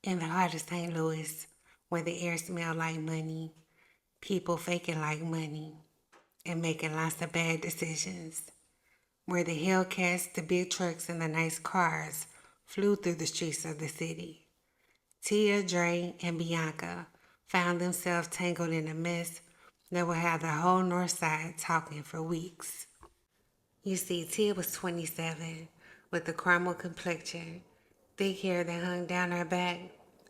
In the heart of St. Louis, where the air smells like money, people faking like money, and making lots of bad decisions, where the Hellcats, the big trucks, and the nice cars flew through the streets of the city. Tia, Dre, and Bianca found themselves tangled in a mess that would have the whole north side talking for weeks. You see, Tia was 27, with a caramel complexion, thick hair that hung down her back,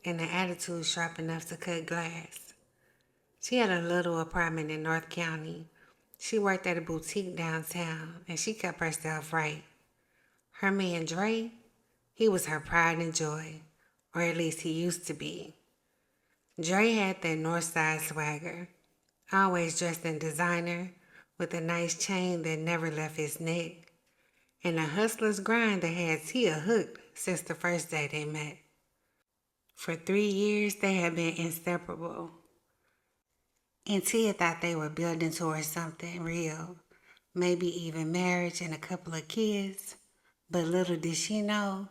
and an attitude sharp enough to cut glass. She had a little apartment in North County. She worked at a boutique downtown, and she kept herself right. Her man Dre, he was her pride and joy, or at least he used to be. Dre had that north side swagger, always dressed in designer, with a nice chain that never left his neck, and a hustler's grind that had Tia hooked since the first day they met. For 3 years, they had been inseparable, and Tia thought they were building towards something real, maybe even marriage and a couple of kids, but little did she know,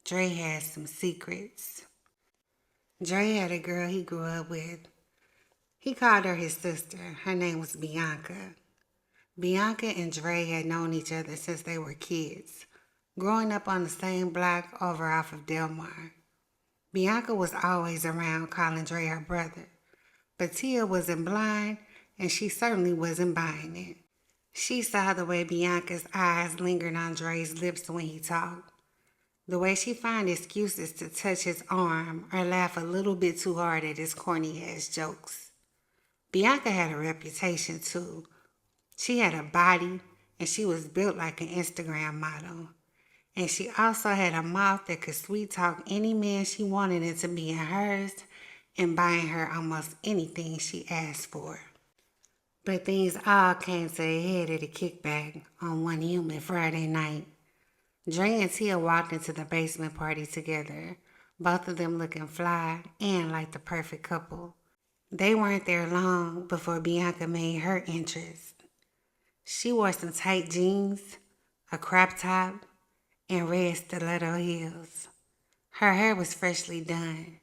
Dre had some secrets. Dre had a girl he grew up with. He called her his sister. Her name was Bianca. Bianca and Dre had known each other since they were kids, growing up on the same block over off of Delmar. Bianca was always around calling Dre her brother, but Tia wasn't blind and she certainly wasn't buying it. She saw the way Bianca's eyes lingered on Dre's lips when he talked, the way she found excuses to touch his arm or laugh a little bit too hard at his corny-ass jokes. Bianca had a reputation too. She had a body and she was built like an Instagram model. And she also had a mouth that could sweet talk any man she wanted into being hers and buying her almost anything she asked for. But things all came to a head at a kickback on one humid Friday night. Dre and Tia walked into the basement party together, both of them looking fly and like the perfect couple. They weren't there long before Bianca made her entrance. She wore some tight jeans, a crop top, and red stiletto heels. Her hair was freshly done,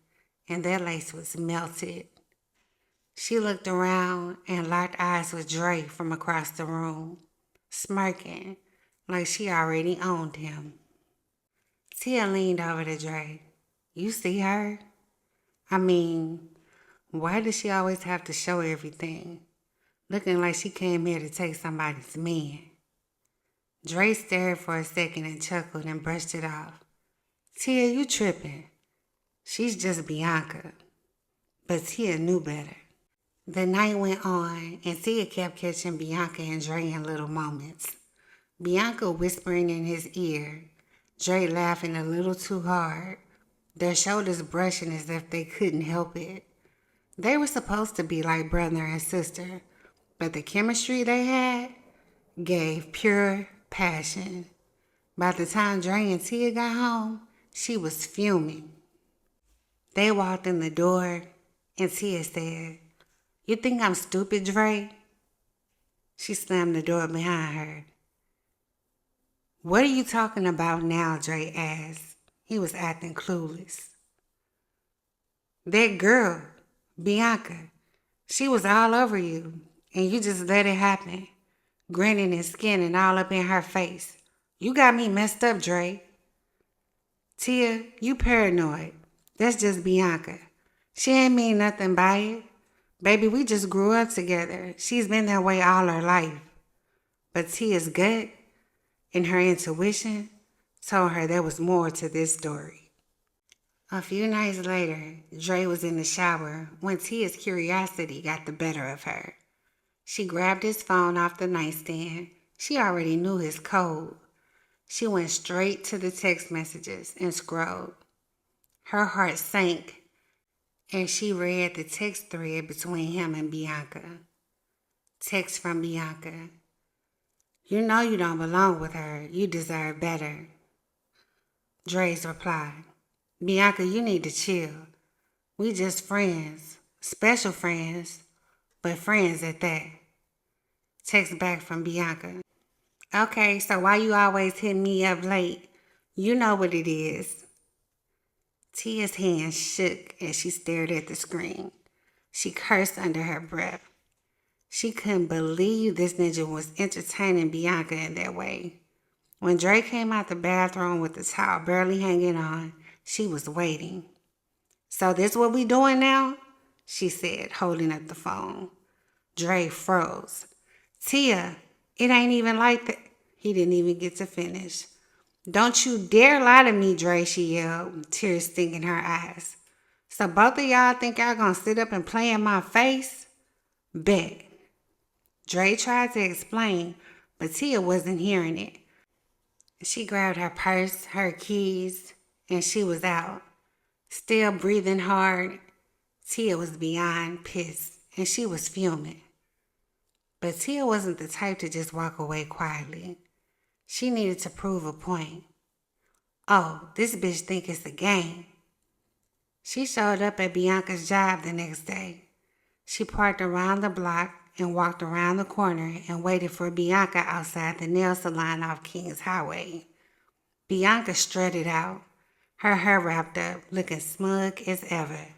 and that lace was melted. She looked around and locked eyes with Dre from across the room, smirking like she already owned him. Tia leaned over to Dre. You see her? I mean, why does she always have to show everything? Looking like she came here to take somebody's man. Dre stared for a second and chuckled and brushed it off. Tia, you tripping. She's just Bianca. But Tia knew better. The night went on, and Tia kept catching Bianca and Dre in little moments. Bianca whispering in his ear, Dre laughing a little too hard, their shoulders brushing as if they couldn't help it. They were supposed to be like brother and sister, but the chemistry they had gave pure passion. By the time Dre and Tia got home, she was fuming. They walked in the door, and Tia said, You think I'm stupid, Dre? She slammed the door behind her. What are you talking about now, Dre asked. He was acting clueless. That girl, Bianca, she was all over you, and you just let it happen, grinning and skinning all up in her face. You got me messed up, Dre. Tia, you paranoid. That's just Bianca. She ain't mean nothing by it. Baby, we just grew up together. She's been that way all her life. But Tia's gut and her intuition told her there was more to this story. A few nights later, Dre was in the shower when Tia's curiosity got the better of her. She grabbed his phone off the nightstand. She already knew his code. She went straight to the text messages and scrolled. Her heart sank, and she read the text thread between him and Bianca. Text from Bianca. You know you don't belong with her. You deserve better. Dre's reply. Bianca, you need to chill. We just friends. Special friends, but friends at that. Text back from Bianca. Okay, so why you always hitting me up late? You know what it is. Tia's hand shook as she stared at the screen. She cursed under her breath. She couldn't believe this ninja was entertaining Bianca in that way. When Dre came out the bathroom with the towel barely hanging on, she was waiting. "So this what we doing now?" she said, holding up the phone. Dre froze. "Tia, it ain't even like that." He didn't even get to finish. "Don't you dare lie to me, Dre," she yelled, tears stinging her eyes. "So both of y'all think y'all gonna sit up and play in my face?" Bet. Dre tried to explain, but Tia wasn't hearing it. She grabbed her purse, her keys, and she was out. Still breathing hard, Tia was beyond pissed, and she was fuming. But Tia wasn't the type to just walk away quietly. She needed to prove a point. "Oh, this bitch think it's a game." She showed up at Bianca's job the next day. She parked around the block and walked around the corner and waited for Bianca outside the nail salon off Kings Highway. Bianca strutted out, her hair wrapped up, looking smug as ever.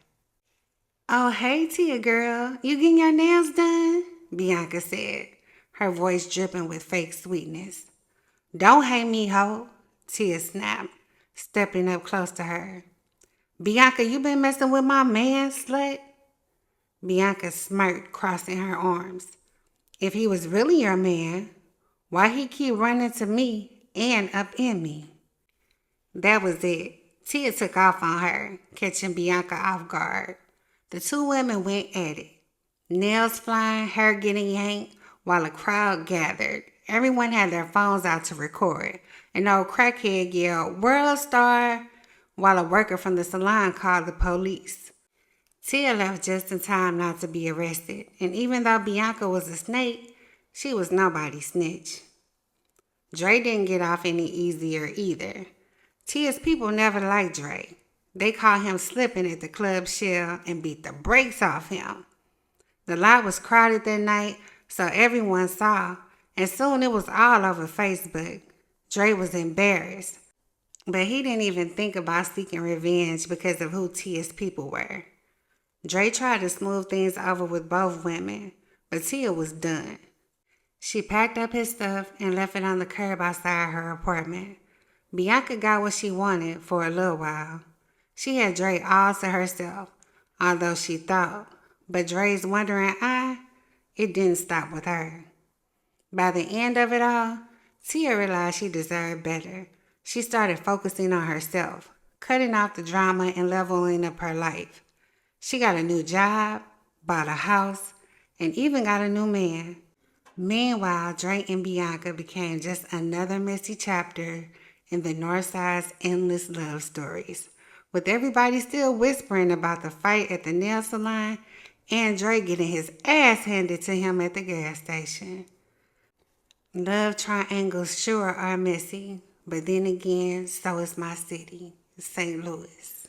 "Oh, hey, Tia girl, you getting your nails done?" Bianca said, her voice dripping with fake sweetness. "Don't hate me, ho," Tia snapped, stepping up close to her. "Bianca, you been messing with my man, slut?" Bianca smirked, crossing her arms. "If he was really your man, why he keep running to me and up in me?" That was it. Tia took off on her, catching Bianca off guard. The two women went at it. Nails flying, hair getting yanked, while a crowd gathered. Everyone had their phones out to record. An old crackhead yelled, "World Star," while a worker from the salon called the police. Tia left just in time not to be arrested, and even though Bianca was a snake, she was nobody's snitch. Dre didn't get off any easier either. Tia's people never liked Dre. They caught him slipping at the club shell and beat the brakes off him. The lot was crowded that night, so everyone saw, and soon it was all over Facebook. Dre was embarrassed, but he didn't even think about seeking revenge because of who Tia's people were. Dre tried to smooth things over with both women, but Tia was done. She packed up his stuff and left it on the curb outside her apartment. Bianca got what she wanted for a little while. She had Dre all to herself, although she thought, but Dre's wandering eye, it didn't stop with her. By the end of it all, Tia realized she deserved better. She started focusing on herself, cutting off the drama and leveling up her life. She got a new job, bought a house, and even got a new man. Meanwhile, Dre and Bianca became just another messy chapter in the Northside's endless love stories, with everybody still whispering about the fight at the nail salon and Dre getting his ass handed to him at the gas station. Love triangles sure are messy, but then again, so is my city, St. Louis.